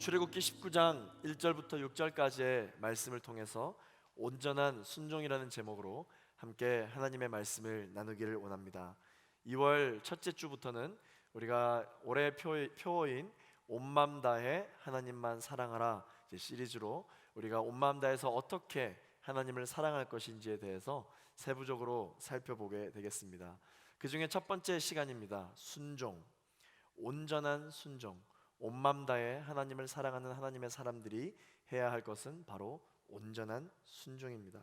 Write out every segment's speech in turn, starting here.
출애굽기 19장 1절부터 6절까지의 말씀을 통해서 온전한 순종이라는 제목으로 함께 하나님의 말씀을 나누기를 원합니다. 2월 첫째 주부터는 우리가 올해 표어인 온 마음 다해 하나님만 사랑하라 시리즈로 우리가 온 마음 다해서 어떻게 하나님을 사랑할 것인지에 대해서 세부적으로 살펴보게 되겠습니다. 그 중에 첫 번째 시간입니다. 순종, 온전한 순종. 온 마음 다해 하나님을 사랑하는 하나님의 사람들이 해야 할 것은 바로 온전한 순종입니다.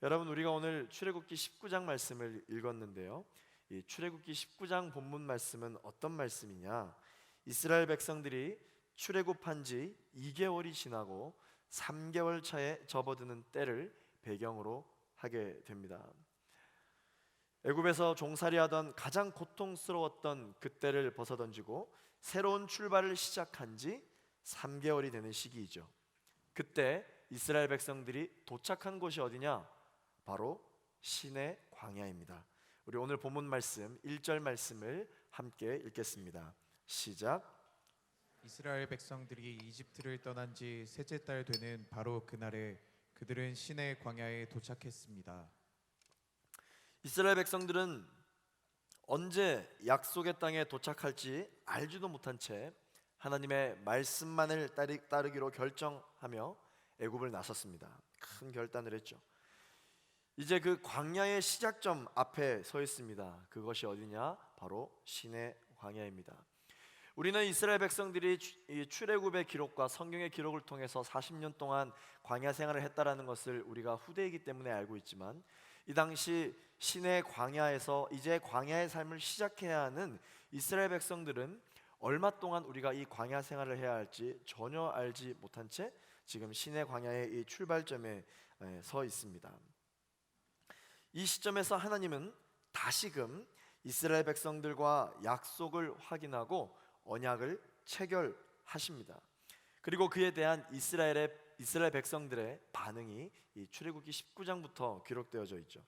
여러분, 우리가 오늘 출애굽기 19장 말씀을 읽었는데요, 이 출애굽기 19장 본문 말씀은 어떤 말씀이냐? 이스라엘 백성들이 출애굽한 지 2개월이 지나고 3개월 차에 접어드는 때를 배경으로 하게 됩니다. 애굽에서 종살이하던 가장 고통스러웠던 그때를 벗어던지고 새로운 출발을 시작한 지 3개월이 되는 시기이죠. 그때 이스라엘 백성들이 도착한 곳이 어디냐? 바로 시내 광야입니다. 우리 오늘 본문 말씀 1절 말씀을 함께 읽겠습니다. 시작. 이스라엘 백성들이 이집트를 떠난 지 셋째 달 되는 바로 그날에 그들은 시내 광야에 도착했습니다. 이스라엘 백성들은 언제 약속의 땅에 도착할지 알지도 못한 채 하나님의 말씀만을 따르기로 결정하며 애굽을 나섰습니다. 큰 결단을 했죠. 이제 그 광야의 시작점 앞에 서 있습니다. 그것이 어디냐? 바로 시내 광야입니다. 우리는 이스라엘 백성들이 출애굽의 기록과 성경의 기록을 통해서 40년 동안 광야 생활을 했다라는 것을 우리가 후대이기 때문에 알고 있지만, 이 당시 시내 광야에서 이제 광야의 삶을 시작해야 하는 이스라엘 백성들은 얼마 동안 우리가 이 광야 생활을 해야 할지 전혀 알지 못한 채 지금 시내 광야의 이 출발점에 서 있습니다. 이 시점에서 하나님은 다시금 이스라엘 백성들과 약속을 확인하고 언약을 체결하십니다. 그리고 그에 대한 이스라엘 백성들의 반응이 이 출애굽기 19장부터 기록되어져 있죠.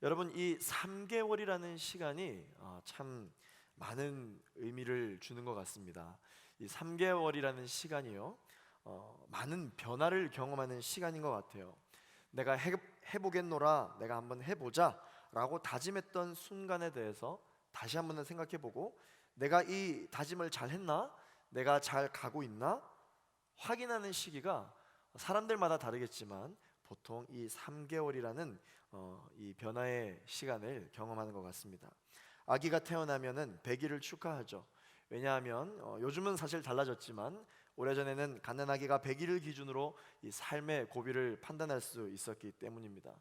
여러분, 이 3개월이라는 시간이 참 많은 의미를 주는 것 같습니다. 이 3개월이라는 시간이요, 많은 변화를 경험하는 시간인 것 같아요. 내가 해보겠노라, 내가 한번 해보자 라고 다짐했던 순간에 대해서 다시 한번 생각해보고, 내가 이 다짐을 잘 했나? 내가 잘 가고 있나? 확인하는 시기가 사람들마다 다르겠지만 보통 이 3개월이라는 이 변화의 시간을 경험하는 것 같습니다. 아기가 태어나면은 100일을 축하하죠. 왜냐하면 요즘은 사실 달라졌지만 오래전에는 갓난 아기가 100일을 기준으로 이 삶의 고비를 판단할 수 있었기 때문입니다.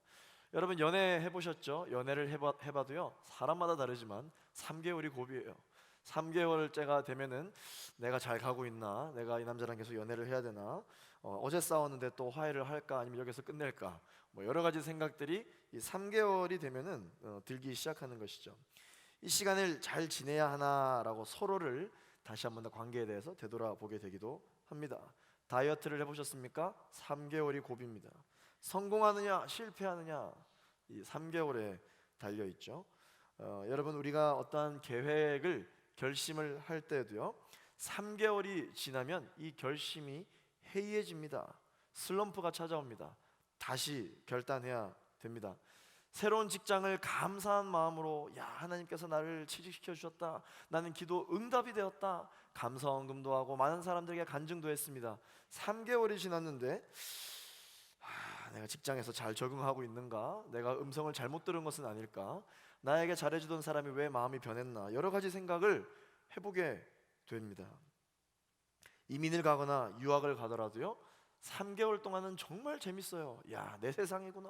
여러분, 연애 해보셨죠? 연애를 해봐도요, 사람마다 다르지만 3개월이 고비예요. 3개월째가 되면은 내가 잘 가고 있나? 내가 이 남자랑 계속 연애를 해야 되나? 어제 싸웠는데 또 화해를 할까? 아니면 여기서 끝낼까? 뭐 여러 가지 생각들이 이 3개월이 되면은 들기 시작하는 것이죠. 이 시간을 잘 지내야 하나라고 서로를 다시 한번 더 관계에 대해서 되돌아보게 되기도 합니다. 다이어트를 해보셨습니까? 3개월이 고비입니다. 성공하느냐 실패하느냐, 이 3개월에 달려있죠. 여러분, 우리가 어떠한 계획을 결심을 할 때도요, 3개월이 지나면 이 결심이 해이해집니다. 슬럼프가 찾아옵니다. 다시 결단해야 됩니다. 새로운 직장을 감사한 마음으로, 야, 하나님께서 나를 취직시켜 주셨다, 나는 기도 응답이 되었다, 감사원금도 하고 많은 사람들에게 간증도 했습니다. 3개월이 지났는데 내가 직장에서 잘 적응하고 있는가? 내가 음성을 잘못 들은 것은 아닐까? 나에게 잘해주던 사람이 왜 마음이 변했나? 여러 가지 생각을 해보게 됩니다. 이민을 가거나 유학을 가더라도요, 3개월 동안은 정말 재밌어요. 야, 내 세상이구나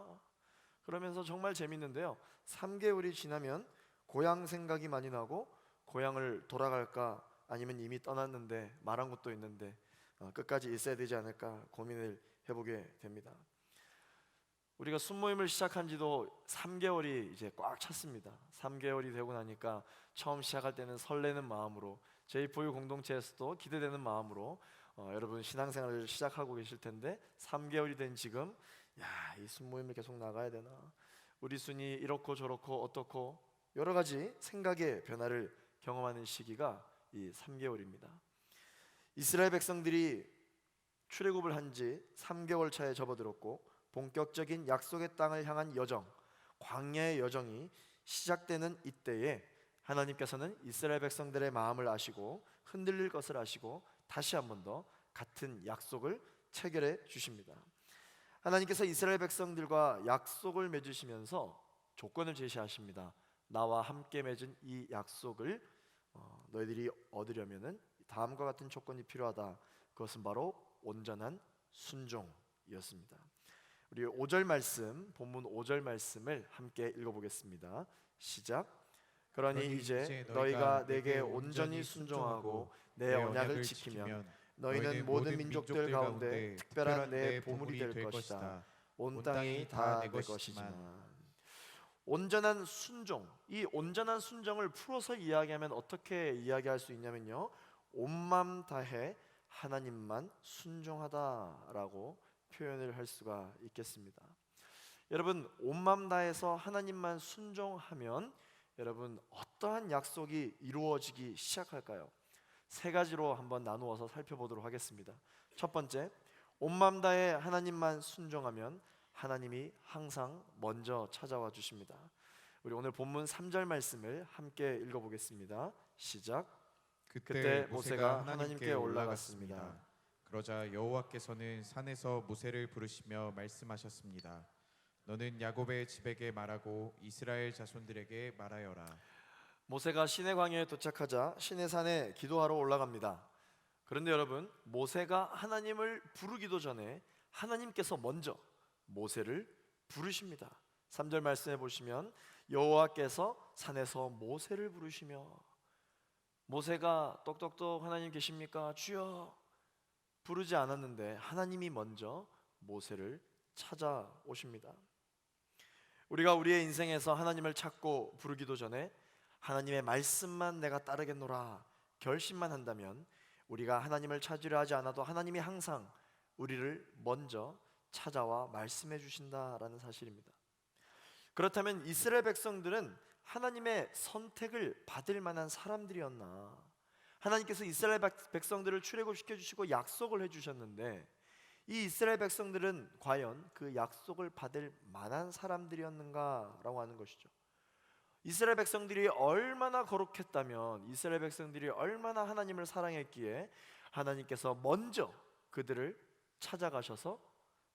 그러면서 정말 재밌는데요, 3개월이 지나면 고향 생각이 많이 나고, 고향을 돌아갈까 아니면 이미 떠났는데 말한 곳도 있는데 끝까지 있어야 되지 않을까 고민을 해보게 됩니다. 우리가 순모임을 시작한 지도 3개월이 이제 꽉 찼습니다. 3개월이 되고 나니까 처음 시작할 때는 설레는 마음으로, 제2포유 공동체에서도 기대되는 마음으로 여러분 신앙생활을 시작하고 계실 텐데, 3개월이 된 지금, 야, 이 순모임을 계속 나가야 되나? 우리 순이 이렇고 저렇고 어떻고 여러 가지 생각의 변화를 경험하는 시기가 이 3개월입니다. 이스라엘 백성들이 출애굽을 한 지 3개월 차에 접어들었고 본격적인 약속의 땅을 향한 여정, 광야의 여정이 시작되는 이때에 하나님께서는 이스라엘 백성들의 마음을 아시고 흔들릴 것을 아시고 다시 한 번 더 같은 약속을 체결해 주십니다. 하나님께서 이스라엘 백성들과 약속을 맺으시면서 조건을 제시하십니다. 나와 함께 맺은 이 약속을 너희들이 얻으려면은 다음과 같은 조건이 필요하다. 그것은 바로 온전한 순종이었습니다. 우리 5절 말씀, 본문 5절 말씀을 함께 읽어보겠습니다. 시작. 그러니 이제 너희가 내게 온전히 순종하고 내 언약을 지키면 너희는 모든 민족들 가운데 특별한 내 보물이 될 것이다. 온 땅이 다 내 것이지만. 온전한 순종, 이 온전한 순종을 풀어서 이야기하면 어떻게 이야기할 수 있냐면요, 온 마음 다해 하나님만 순종하다라고 표현을 할 수가 있겠습니다. 여러분, 온 마음 다해서 하나님만 순종하면 여러분 어떠한 약속이 이루어지기 시작할까요? 세 가지로 한번 나누어서 살펴보도록 하겠습니다. 첫 번째, 온 마음 다해 하나님만 순종하면 하나님이 항상 먼저 찾아와 주십니다. 우리 오늘 본문 3절 말씀을 함께 읽어보겠습니다. 시작. 그때 모세가 하나님께 올라갔습니다. 그러자 여호와께서는 산에서 모세를 부르시며 말씀하셨습니다. 너는 야곱의 집에게 말하고 이스라엘 자손들에게 말하여라. 모세가 시내 광야에 도착하자 시내산에 기도하러 올라갑니다. 그런데 여러분, 모세가 하나님을 부르기도 전에 하나님께서 먼저 모세를 부르십니다. 3절 말씀해 보시면 여호와께서 산에서 모세를 부르시며, 모세가 똑똑똑 하나님 계십니까? 주여 부르지 않았는데 하나님이 먼저 모세를 찾아오십니다. 우리가 우리의 인생에서 하나님을 찾고 부르기도 전에 하나님의 말씀만 내가 따르겠노라 결심만 한다면 우리가 하나님을 찾으려 하지 않아도 하나님이 항상 우리를 먼저 찾아와 말씀해 주신다라는 사실입니다. 그렇다면 이스라엘 백성들은 하나님의 선택을 받을 만한 사람들이었나? 하나님께서 이스라엘 백성들을 출애굽시켜 주시고 약속을 해 주셨는데 이 이스라엘 백성들은 과연 그 약속을 받을 만한 사람들이었는가라고 하는 것이죠. 이스라엘 백성들이 얼마나 거룩했다면, 이스라엘 백성들이 얼마나 하나님을 사랑했기에 하나님께서 먼저 그들을 찾아가셔서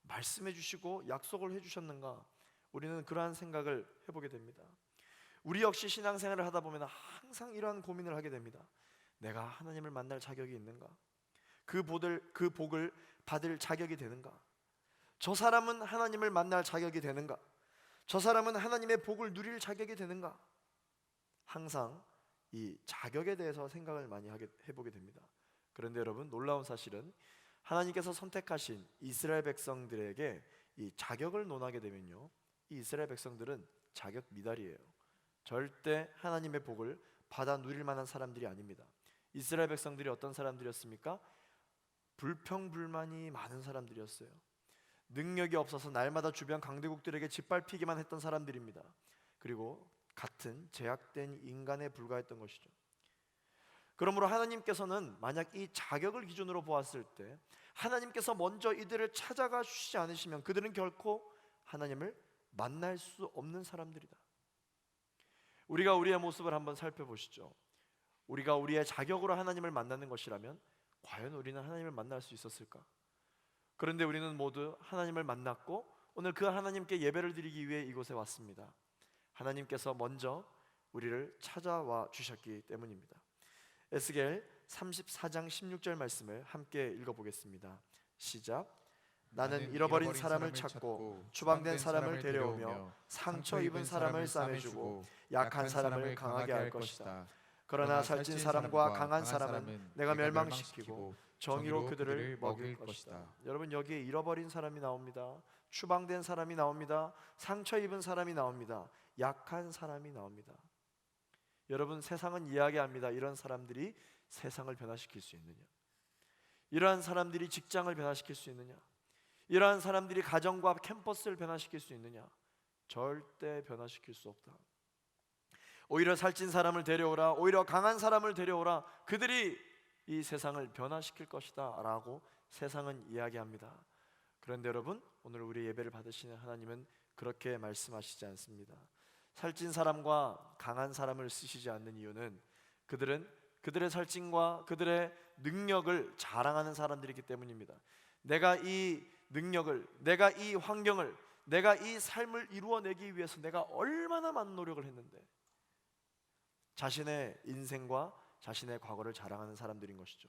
말씀해 주시고 약속을 해 주셨는가? 우리는 그러한 생각을 해보게 됩니다. 우리 역시 신앙생활을 하다 보면 항상 이러한 고민을 하게 됩니다. 내가 하나님을 만날 자격이 있는가? 그 복을 받을 자격이 되는가? 저 사람은 하나님을 만날 자격이 되는가? 저 사람은 하나님의 복을 누릴 자격이 되는가? 항상 이 자격에 대해서 생각을 많이 해보게 됩니다. 그런데 여러분, 놀라운 사실은 하나님께서 선택하신 이스라엘 백성들에게 이 자격을 논하게 되면요, 이 이스라엘 백성들은 자격 미달이에요. 절대 하나님의 복을 받아 누릴 만한 사람들이 아닙니다. 이스라엘 백성들이 어떤 사람들이었습니까? 불평불만이 많은 사람들이었어요. 능력이 없어서 날마다 주변 강대국들에게 짓밟히기만 했던 사람들입니다. 그리고 같은 제약된 인간에 불과했던 것이죠. 그러므로 하나님께서는 만약 이 자격을 기준으로 보았을 때 하나님께서 먼저 이들을 찾아가 주시지 않으시면 그들은 결코 하나님을 만날 수 없는 사람들이다. 우리가 우리의 모습을 한번 살펴보시죠. 우리가 우리의 자격으로 하나님을 만나는 것이라면 과연 우리는 하나님을 만날 수 있었을까? 그런데 우리는 모두 하나님을 만났고 오늘 그 하나님께 예배를 드리기 위해 이곳에 왔습니다. 하나님께서 먼저 우리를 찾아와 주셨기 때문입니다. 에스겔 34장 16절 말씀을 함께 읽어보겠습니다. 시작. 나는 잃어버린 사람을 찾고 추방된 사람을 데려오며 상처 입은 사람을 싸매주고 약한 사람을 강하게 할 것이다. 그러나 살찐 사람과 강한 사람은 내가 멸망시키고 정의로 그들을 먹일 것이다. 여러분, 여기에 잃어버린 사람이 나옵니다. 추방된 사람이 나옵니다. 상처 입은 사람이 나옵니다. 약한 사람이 나옵니다. 여러분, 세상은 이야기합니다. 이런 사람들이 세상을 변화시킬 수 있느냐? 이러한 사람들이 직장을 변화시킬 수 있느냐? 이러한 사람들이 가정과 캠퍼스를 변화시킬 수 있느냐? 절대 변화시킬 수 없다. 오히려 살찐 사람을 데려오라, 오히려 강한 사람을 데려오라. 그들이 이 세상을 변화시킬 것이다 라고 세상은 이야기합니다. 그런데 여러분, 오늘 우리 예배를 받으시는 하나님은 그렇게 말씀하시지 않습니다. 살찐 사람과 강한 사람을 쓰시지 않는 이유는 그들은 그들의 살찐과 그들의 능력을 자랑하는 사람들이기 때문입니다. 내가 이 능력을, 내가 이 환경을, 내가 이 삶을 이루어내기 위해서 내가 얼마나 많은 노력을 했는데, 자신의 인생과 자신의 과거를 자랑하는 사람들인 것이죠.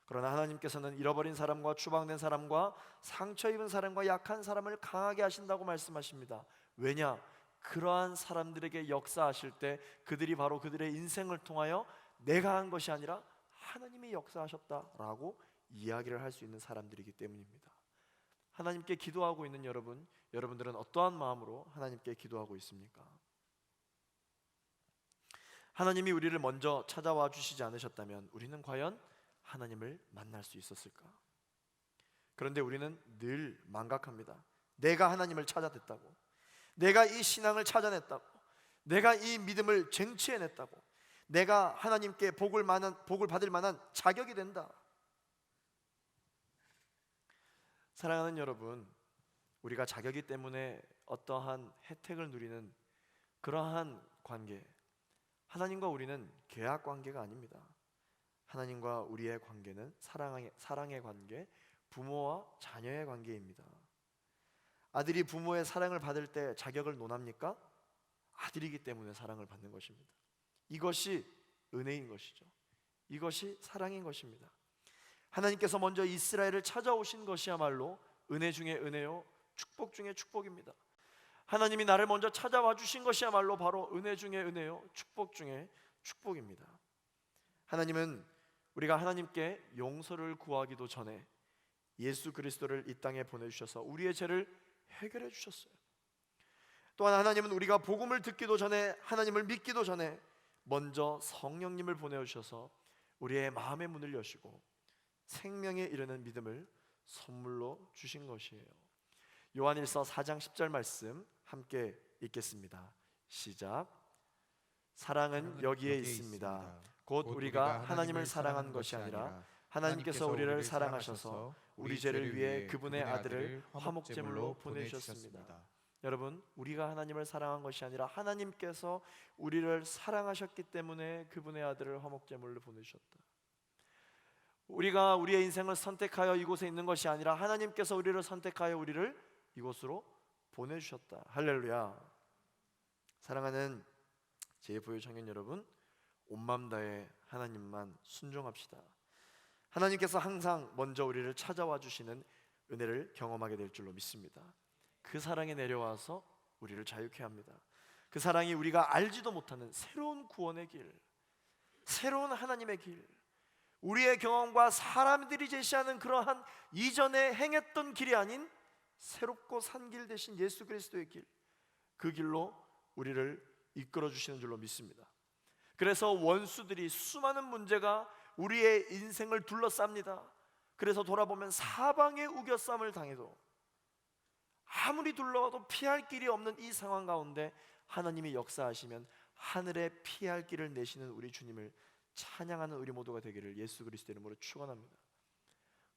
그러나 하나님께서는 잃어버린 사람과 추방된 사람과 상처 입은 사람과 약한 사람을 강하게 하신다고 말씀하십니다. 왜냐? 그러한 사람들에게 역사하실 때 그들이 바로 그들의 인생을 통하여 내가 한 것이 아니라 하나님이 역사하셨다라고 이야기를 할 수 있는 사람들이기 때문입니다. 하나님께 기도하고 있는 여러분, 여러분들은 어떠한 마음으로 하나님께 기도하고 있습니까? 하나님이 우리를 먼저 찾아와 주시지 않으셨다면 우리는 과연 하나님을 만날 수 있었을까? 그런데 우리는 늘 망각합니다. 내가 하나님을 찾아냈다고, 내가 이 신앙을 찾아냈다고, 내가 이 믿음을 쟁취해냈다고, 내가 하나님께 복을 받을 만한 자격이 된다. 사랑하는 여러분, 우리가 자격이 때문에 어떠한 혜택을 누리는 그러한 관계, 하나님과 우리는 계약 관계가 아닙니다. 하나님과 우리의 관계는 사랑의 관계, 부모와 자녀의 관계입니다. 아들이 부모의 사랑을 받을 때 자격을 논합니까? 아들이기 때문에 사랑을 받는 것입니다. 이것이 은혜인 것이죠. 이것이 사랑인 것입니다. 하나님께서 먼저 이스라엘을 찾아오신 것이야말로 은혜 중에 은혜요, 축복 중에 축복입니다. 하나님이 나를 먼저 찾아와 주신 것이야말로 바로 은혜 중에 은혜요, 축복 중에 축복입니다. 하나님은 우리가 하나님께 용서를 구하기도 전에 예수 그리스도를 이 땅에 보내주셔서 우리의 죄를 해결해 주셨어요. 또한 하나님은 우리가 복음을 듣기도 전에, 하나님을 믿기도 전에 먼저 성령님을 보내주셔서 우리의 마음의 문을 여시고 생명에 이르는 믿음을 선물로 주신 것이에요. 요한일서 4장 10절 말씀 함께 읽겠습니다. 시작. 사랑은 여기에 있습니다. 곧 우리가 하나님을 사랑한 것이 아니라 하나님께서 우리를 사랑하셔서 우리 죄를 위해 그분의 아들을 화목제물로 보내주셨습니다. 여러분, 우리가 하나님을 사랑한 것이 아니라 하나님께서 우리를 사랑하셨기 때문에 그분의 아들을 화목제물로 보내주셨다. 우리가 우리의 인생을 선택하여 이곳에 있는 것이 아니라 하나님께서 우리를 선택하여 우리를 이곳으로 보내주셨다. 할렐루야. 사랑하는 제보유 청년 여러분, 온 마음 다해 하나님만 순종합시다. 하나님께서 항상 먼저 우리를 찾아와 주시는 은혜를 경험하게 될 줄로 믿습니다. 그 사랑이 내려와서 우리를 자유케 합니다. 그 사랑이 우리가 알지도 못하는 새로운 구원의 길, 새로운 하나님의 길, 우리의 경험과 사람들이 제시하는 그러한 이전에 행했던 길이 아닌 새롭고 산 길 대신 예수 그리스도의 길, 그 길로 우리를 이끌어 주시는 줄로 믿습니다. 그래서 원수들이, 수많은 문제가 우리의 인생을 둘러쌉니다. 그래서 돌아보면 사방에 우겨쌈을 당해도 아무리 둘러와도 피할 길이 없는 이 상황 가운데 하나님이 역사하시면 하늘에 피할 길을 내시는 우리 주님을 찬양하는 우리 모두가 되기를 예수 그리스도의 이름으로 축원합니다.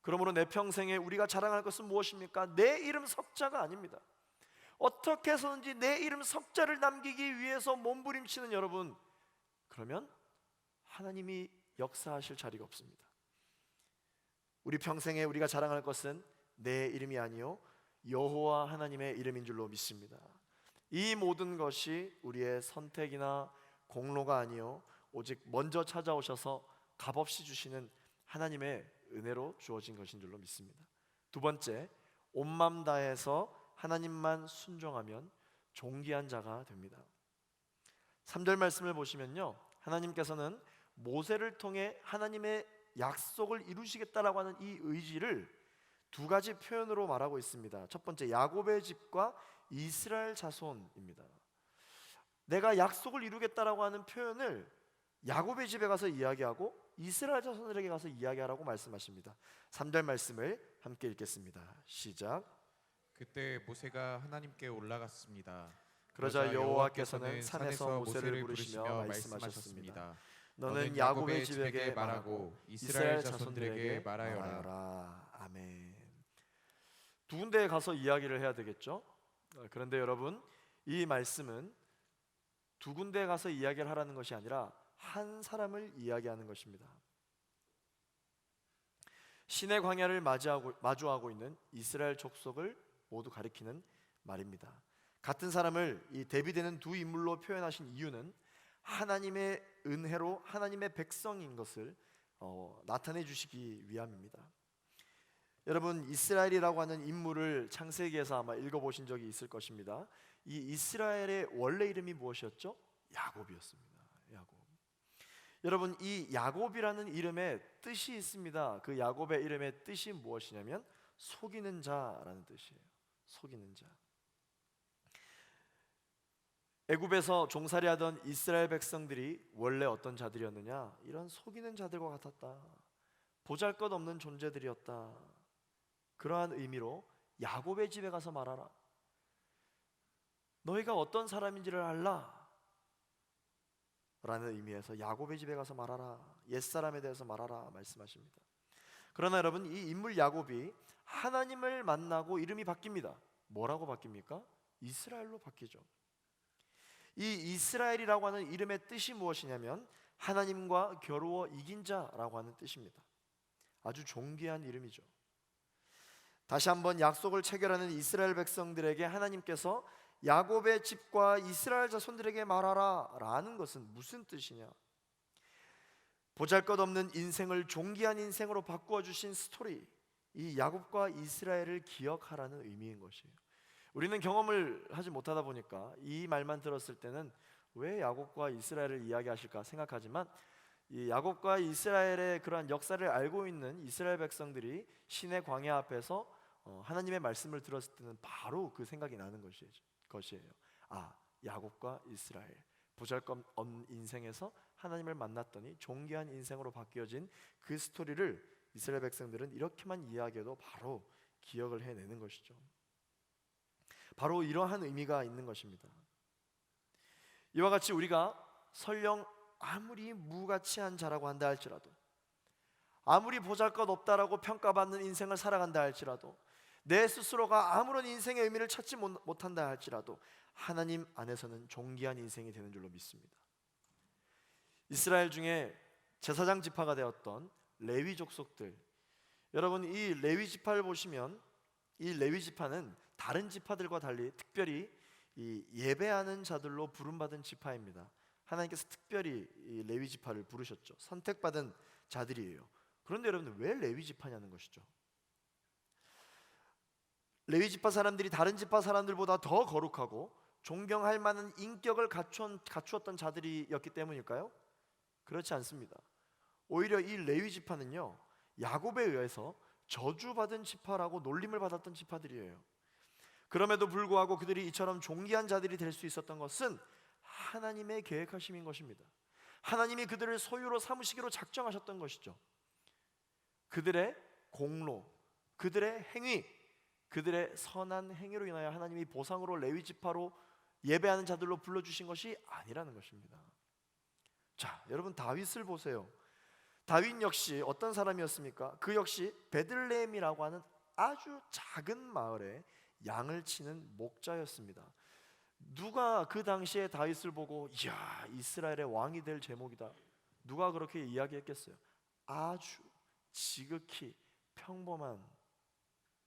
그러므로 내 평생에 우리가 자랑할 것은 무엇입니까? 내 이름 석자가 아닙니다. 어떻게 해서든지 내 이름 석자를 남기기 위해서 몸부림치는 여러분, 그러면 하나님이 역사하실 자리가 없습니다. 우리 평생에 우리가 자랑할 것은 내 이름이 아니요 여호와 하나님의 이름인 줄로 믿습니다. 이 모든 것이 우리의 선택이나 공로가 아니요 오직 먼저 찾아오셔서 값없이 주시는 하나님의 은혜로 주어진 것인 줄로 믿습니다. 두 번째, 온 마음 다해서 하나님만 순종하면 존귀한 자가 됩니다. 3절 말씀을 보시면요, 하나님께서는 모세를 통해 하나님의 약속을 이루시겠다라고 하는 이 의지를 두 가지 표현으로 말하고 있습니다. 첫 번째, 야곱의 집과 이스라엘 자손입니다. 내가 약속을 이루겠다라고 하는 표현을 야곱의 집에 가서 이야기하고 이스라엘 자손들에게 가서 이야기하라고 말씀하십니다. 3절 말씀을 함께 읽겠습니다. 시작. 그때 모세가 하나님께 올라갔습니다. 그러자 여호와께서는 산에서 모세를 부르시며 말씀하셨습니다. 너는 야곱의 집에게 말하고 이스라엘 자손들에게 말하여라. 아멘. 두 군데에 가서 이야기를 해야 되겠죠. 그런데 여러분, 이 말씀은 두 군데에 가서 이야기를 하라는 것이 아니라 한 사람을 이야기하는 것입니다. 신의 광야를 마주하고 있는 이스라엘 족속을 모두 가리키는 말입니다. 같은 사람을 이 대비되는 두 인물로 표현하신 이유는 하나님의 은혜로 하나님의 백성인 것을 나타내 주시기 위함입니다. 여러분, 이스라엘이라고 하는 인물을 창세기에서 아마 읽어보신 적이 있을 것입니다. 이 이스라엘의 원래 이름이 무엇이었죠? 야곱이었습니다. 야곱. 여러분, 이 야곱이라는 이름에 뜻이 있습니다. 그 야곱의 이름의 뜻이 무엇이냐면 속이는 자라는 뜻이에요. 속이는 자. 애굽에서 종살이하던 이스라엘 백성들이 원래 어떤 자들이었느냐? 이런 속이는 자들과 같았다. 보잘것없는 존재들이었다. 그러한 의미로 야곱의 집에 가서 말하라. 너희가 어떤 사람인지를 알라. 라는 의미에서 야곱의 집에 가서 말하라. 옛사람에 대해서 말하라 말씀하십니다. 그러나 여러분, 이 인물 야곱이 하나님을 만나고 이름이 바뀝니다. 뭐라고 바뀝니까? 이스라엘로 바뀌죠. 이 이스라엘이라고 하는 이름의 뜻이 무엇이냐면 하나님과 겨루어 이긴 자라고 하는 뜻입니다. 아주 존귀한 이름이죠. 다시 한번 약속을 체결하는 이스라엘 백성들에게 하나님께서 야곱의 집과 이스라엘 자손들에게 말하라 라는 것은 무슨 뜻이냐? 보잘것없는 인생을 존귀한 인생으로 바꾸어 주신 스토리, 이 야곱과 이스라엘을 기억하라는 의미인 것이에요. 우리는 경험을 하지 못하다 보니까 이 말만 들었을 때는 왜 야곱과 이스라엘을 이야기하실까 생각하지만, 이 야곱과 이스라엘의 그러한 역사를 알고 있는 이스라엘 백성들이 신의 광야 앞에서 하나님의 말씀을 들었을 때는 바로 그 생각이 나는 것이에요. 아, 야곱과 이스라엘, 보잘것없는 인생에서 하나님을 만났더니 존귀한 인생으로 바뀌어진 그 스토리를 이스라엘 백성들은 이렇게만 이야기해도 바로 기억을 해내는 것이죠. 바로 이러한 의미가 있는 것입니다. 이와 같이 우리가 설령 아무리 무가치한 자라고 한다 할지라도, 아무리 보잘것없다라고 평가받는 인생을 살아간다 할지라도, 내 스스로가 아무런 인생의 의미를 찾지 못한다 할지라도 하나님 안에서는 존귀한 인생이 되는 줄로 믿습니다. 이스라엘 중에 제사장 지파가 되었던 레위 족속들, 여러분, 이 레위 지파를 보시면 이 레위 지파는 다른 지파들과 달리 특별히 이 예배하는 자들로 부름받은 지파입니다. 하나님께서 특별히 이 레위 지파를 부르셨죠. 선택받은 자들이에요. 그런데 여러분, 왜 레위 지파냐는 것이죠. 레위 지파 사람들이 다른 지파 사람들보다 더 거룩하고 존경할 만한 인격을 갖추었던 자들이었기 때문일까요? 그렇지 않습니다. 오히려 이 레위 지파는요, 야곱에 의해서 저주받은 지파라고 놀림을 받았던 지파들이에요. 그럼에도 불구하고 그들이 이처럼 존귀한 자들이 될 수 있었던 것은 하나님의 계획하심인 것입니다. 하나님이 그들을 소유로 삼으시기로 작정하셨던 것이죠. 그들의 공로, 그들의 행위, 그들의 선한 행위로 인하여 하나님이 보상으로 레위 지파로 예배하는 자들로 불러주신 것이 아니라는 것입니다. 자, 여러분, 다윗을 보세요. 다윗 역시 어떤 사람이었습니까? 그 역시 베들레헴이라고 하는 아주 작은 마을에 양을 치는 목자였습니다. 누가 그 당시에 다윗을 보고 이야, 이스라엘의 왕이 될 제목이다, 누가 그렇게 이야기했겠어요? 아주 지극히 평범한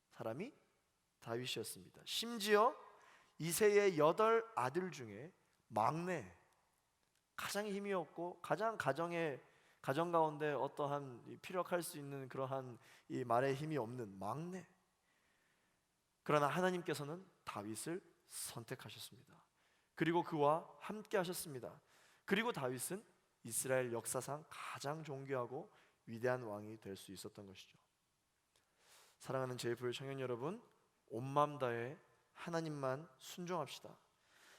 사람이 다윗이었습니다. 심지어 이새의 8 아들 중에 막내, 가장 힘이 없고 가장 가정 가운데 어떠한 피력할 수 있는 그러한 이 말에 힘이 없는 막내. 그러나 하나님께서는 다윗을 선택하셨습니다. 그리고 그와 함께 하셨습니다. 그리고 다윗은 이스라엘 역사상 가장 존귀하고 위대한 왕이 될 수 있었던 것이죠. 사랑하는 제1 청년 여러분, 온 마음 다해 하나님만 순종합시다.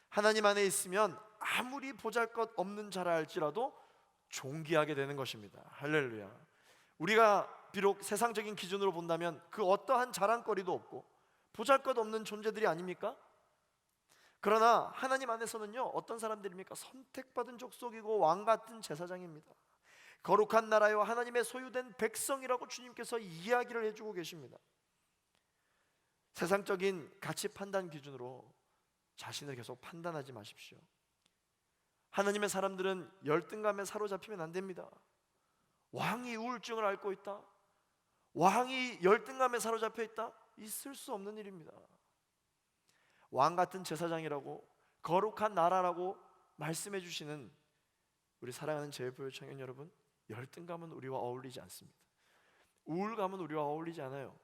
하나님 안에 있으면 아무리 보잘것없는 자라 할지라도 존귀하게 되는 것입니다. 할렐루야. 우리가 비록 세상적인 기준으로 본다면 그 어떠한 자랑거리도 없고 보잘것없는 존재들이 아닙니까? 그러나 하나님 안에서는요, 어떤 사람들입니까? 선택받은 족속이고 왕같은 제사장입니다. 거룩한 나라요 하나님의 소유된 백성이라고 주님께서 이야기를 해주고 계십니다. 세상적인 가치 판단 기준으로 자신을 계속 판단하지 마십시오. 하나님의 사람들은 열등감에 사로잡히면 안 됩니다. 왕이 우울증을 앓고 있다, 왕이 열등감에 사로잡혀 있다, 있을 수 없는 일입니다. 왕 같은 제사장이라고, 거룩한 나라라고 말씀해 주시는 우리 사랑하는 제일교회 청년 여러분, 열등감은 우리와 어울리지 않습니다. 우울감은 우리와 어울리지 않아요.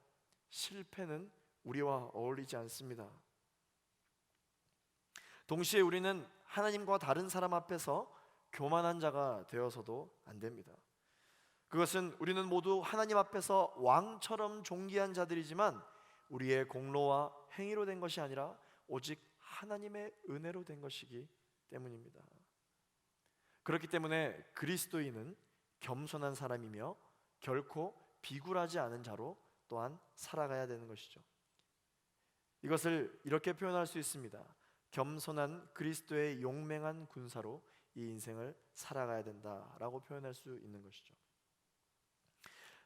실패는 우리와 어울리지 않습니다. 동시에 우리는 하나님과 다른 사람 앞에서 교만한 자가 되어서도 안 됩니다. 그것은 우리는 모두 하나님 앞에서 왕처럼 존귀한 자들이지만 우리의 공로와 행위로 된 것이 아니라 오직 하나님의 은혜로 된 것이기 때문입니다. 그렇기 때문에 그리스도인은 겸손한 사람이며 결코 비굴하지 않은 자로 또한 살아가야 되는 것이죠. 이것을 이렇게 표현할 수 있습니다. 겸손한 그리스도의 용맹한 군사로 이 인생을 살아가야 된다라고 표현할 수 있는 것이죠.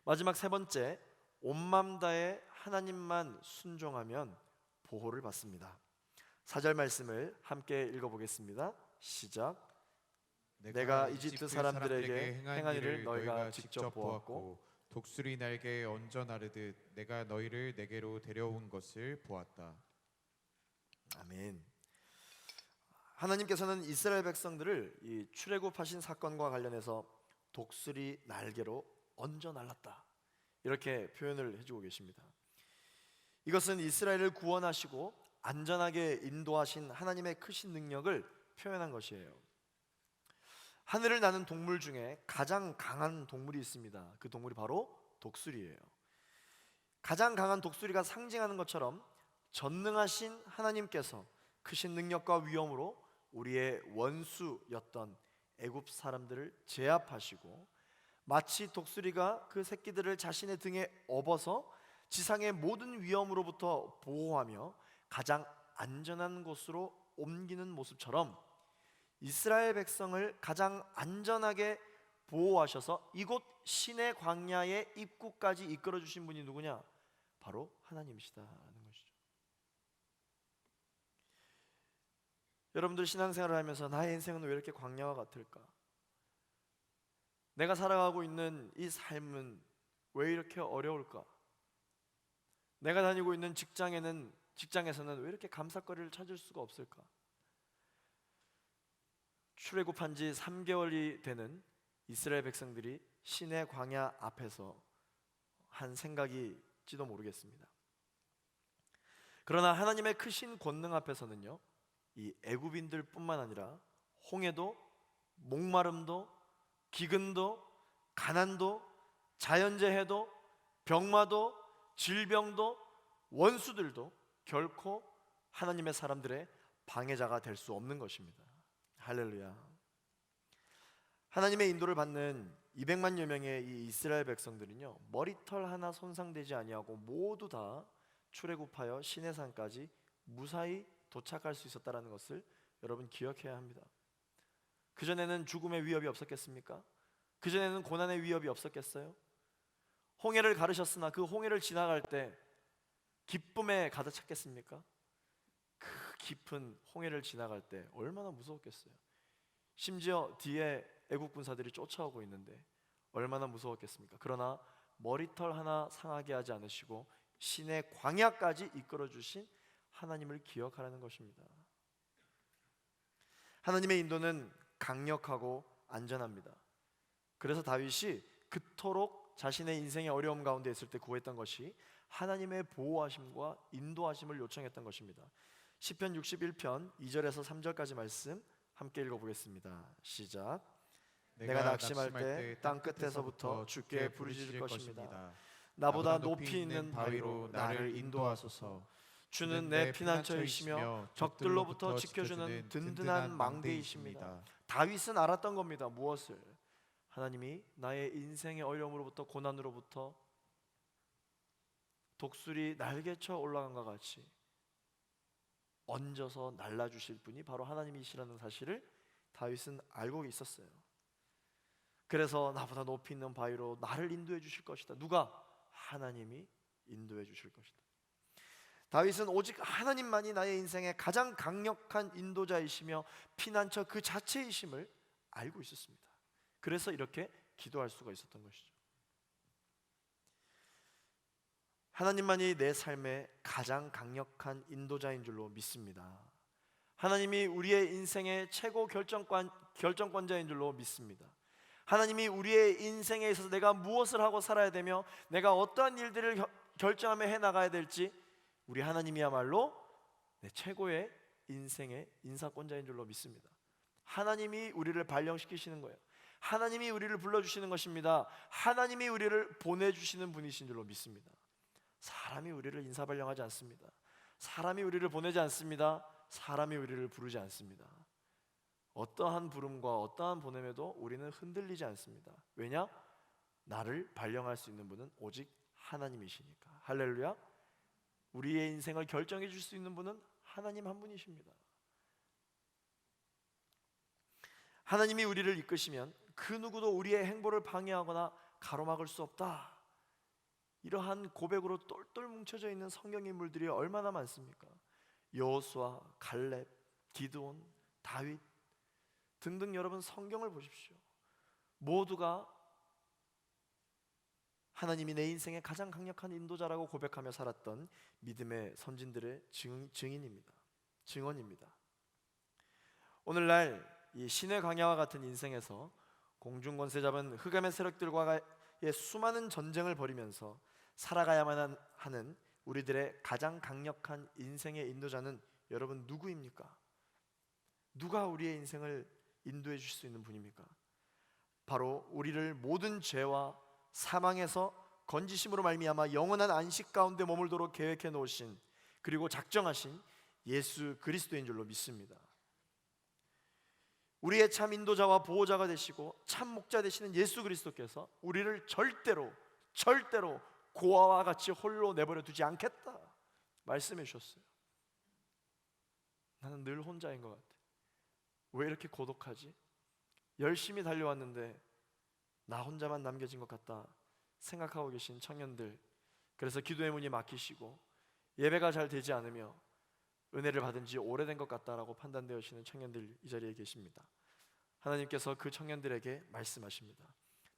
마지막 세 번째, 온 맘 다해 하나님만 순종하면 보호를 받습니다. 4절 말씀을 함께 읽어보겠습니다. 시작. 내가 이집트 사람들에게 행한 일을 너희가 직접 보았고 독수리 날개에 얹어 나르듯 내가 너희를 내게로 데려온 것을 보았다. 아멘. 하나님께서는 이스라엘 백성들을 이 출애굽하신 사건과 관련해서 독수리 날개로 얹어 날랐다, 이렇게 표현을 해주고 계십니다. 이것은 이스라엘을 구원하시고 안전하게 인도하신 하나님의 크신 능력을 표현한 것이에요. 하늘을 나는 동물 중에 가장 강한 동물이 있습니다. 그 동물이 바로 독수리예요. 가장 강한 독수리가 상징하는 것처럼 전능하신 하나님께서 크신 능력과 위엄으로 우리의 원수였던 애굽 사람들을 제압하시고 마치 독수리가 그 새끼들을 자신의 등에 업어서 지상의 모든 위험으로부터 보호하며 가장 안전한 곳으로 옮기는 모습처럼 이스라엘 백성을 가장 안전하게 보호하셔서 이곳 시내 광야의 입구까지 이끌어 주신 분이 누구냐? 바로 하나님이시다는 것이죠. 여러분들 신앙생활을 하면서 나의 인생은 왜 이렇게 광야와 같을까? 내가 살아가고 있는 이 삶은 왜 이렇게 어려울까? 내가 다니고 있는 직장에서는 왜 이렇게 감사거리를 찾을 수가 없을까? 출애굽한 지 3개월이 되는 이스라엘 백성들이 시내 광야 앞에서 한 생각일지도 모르겠습니다. 그러나 하나님의 크신 권능 앞에서는요, 이 애굽인들뿐만 아니라 홍해도, 목마름도, 기근도, 가난도, 자연재해도, 병마도, 질병도, 원수들도 결코 하나님의 사람들의 방해자가 될 수 없는 것입니다. 할렐루야. 하나님의 인도를 받는 200만여 명의 이 이스라엘 백성들은요, 머리털 하나 손상되지 아니하고 모두 다 출애굽하여 시내산까지 무사히 도착할 수 있었다는 것을 여러분 기억해야 합니다. 그전에는 죽음의 위협이 없었겠습니까? 그전에는 고난의 위협이 없었겠어요? 홍해를 가르셨으나 그 홍해를 지나갈 때 기쁨에 가득 찼겠습니까? 그 깊은 홍해를 지나갈 때 얼마나 무서웠겠어요. 심지어 뒤에 애국 군사들이 쫓아오고 있는데 얼마나 무서웠겠습니까? 그러나 머리털 하나 상하게 하지 않으시고 신의 광야까지 이끌어 주신 하나님을 기억하라는 것입니다. 하나님의 인도는 강력하고 안전합니다. 그래서 다윗이 그토록 자신의 인생의 어려움 가운데 있을 때 구했던 것이 하나님의 보호하심과 인도하심을 요청했던 것입니다. 시편 61편 2절에서 3절까지 말씀 함께 읽어보겠습니다. 시작. 내가 낙심할 때 땅 끝에서부터 주께 부르짖을 것입니다. 나보다 높이 있는 바위로 나를 인도하소서. 주는 내 피난처이시며 적들로부터 지켜주는 든든한 망대이십니다. 다윗은 알았던 겁니다. 무엇을? 하나님이 나의 인생의 어려움으로부터, 고난으로부터 독수리 날개쳐 올라간 것 같이 얹어서 날라주실 분이 바로 하나님이시라는 사실을 다윗은 알고 있었어요. 그래서 나보다 높이 있는 바위로 나를 인도해 주실 것이다. 누가? 하나님이 인도해 주실 것이다. 다윗은 오직 하나님만이 나의 인생의 가장 강력한 인도자이시며 피난처 그 자체이심을 알고 있었습니다. 그래서 이렇게 기도할 수가 있었던 것이죠. 하나님만이 내 삶의 가장 강력한 인도자인 줄로 믿습니다. 하나님이 우리의 인생의 최고 결정권자인 줄로 믿습니다. 하나님이 우리의 인생에 있어서 내가 무엇을 하고 살아야 되며 내가 어떠한 일들을 결정하며 해나가야 될지 우리 하나님이야말로 내 최고의 인생의 인사권자인 줄로 믿습니다. 하나님이 우리를 발령시키시는 거예요. 하나님이 우리를 불러주시는 것입니다. 하나님이 우리를 보내주시는 분이신 줄로 믿습니다. 사람이 우리를 인사발령하지 않습니다. 사람이 우리를 보내지 않습니다. 사람이 우리를 부르지 않습니다. 어떠한 부름과 어떠한 보냄에도 우리는 흔들리지 않습니다. 왜냐? 나를 발령할 수 있는 분은 오직 하나님이시니까. 할렐루야. 우리의 인생을 결정해 줄 수 있는 분은 하나님 한 분이십니다. 하나님이 우리를 이끄시면 그 누구도 우리의 행보를 방해하거나 가로막을 수 없다. 이러한 고백으로 똘똘 뭉쳐져 있는 성경 인물들이 얼마나 많습니까? 여호수아, 갈렙, 기드온, 다윗 등등 여러분 성경을 보십시오. 모두가 하나님이 내 인생의 가장 강력한 인도자라고 고백하며 살았던 믿음의 선진들의 증인입니다. 증언입니다. 오늘날 이 신의 광야와 같은 인생에서 공중권세 잡은 흑암의 세력들과의 수많은 전쟁을 벌이면서 살아가야만 하는 우리들의 가장 강력한 인생의 인도자는 여러분 누구입니까? 누가 우리의 인생을 인도해 주실 수 있는 분입니까? 바로 우리를 모든 죄와 사망에서 건지심으로 말미암아 영원한 안식 가운데 머물도록 계획해 놓으신 그리고 작정하신 예수 그리스도인 줄로 믿습니다. 우리의 참 인도자와 보호자가 되시고 참 목자 되시는 예수 그리스도께서 우리를 절대로 고아와 같이 홀로 내버려 두지 않겠다 말씀해 주셨어요. 나는 늘 혼자인 것 같아. 왜 이렇게 고독하지? 열심히 달려왔는데 나 혼자만 남겨진 것 같다 생각하고 계신 청년들, 그래서 기도의 문이 막히시고 예배가 잘 되지 않으며 은혜를 받은 지 오래된 것 같다라고 판단되시는 청년들 이 자리에 계십니다. 하나님께서 그 청년들에게 말씀하십니다.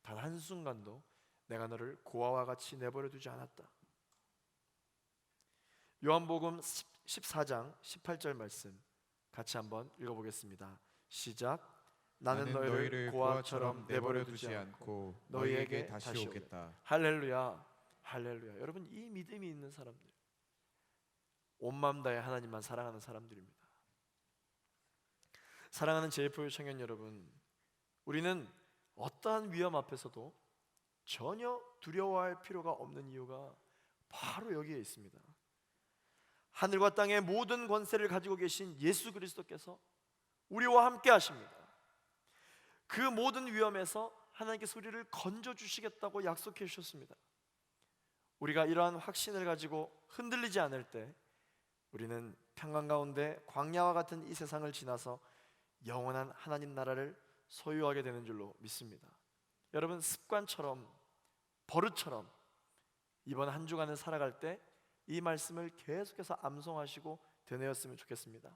단 한순간도 내가 너를 고아와 같이 내버려 두지 않았다. 요한복음 14장 18절 말씀 같이 한번 읽어보겠습니다. 시작. 나는 너희를 고아처럼 내버려 두지 않고 너희에게 다시 오겠다. 할렐루야. 할렐루야. 여러분, 이 믿음이 있는 사람들, 온 마음 다해 하나님만 사랑하는 사람들입니다. 사랑하는 제이포유 청년 여러분, 우리는 어떠한 위험 앞에서도 전혀 두려워할 필요가 없는 이유가 바로 여기에 있습니다. 하늘과 땅의 모든 권세를 가지고 계신 예수 그리스도께서 우리와 함께 하십니다. 그 모든 위험에서 하나님께서 우리를 건져주시겠다고 약속해 주셨습니다. 우리가 이러한 확신을 가지고 흔들리지 않을 때 우리는 평강 가운데 광야와 같은 이 세상을 지나서 영원한 하나님 나라를 소유하게 되는 줄로 믿습니다. 여러분, 습관처럼 버릇처럼 이번 한 주간을 살아갈 때 이 말씀을 계속해서 암송하시고 되뇌었으면 좋겠습니다.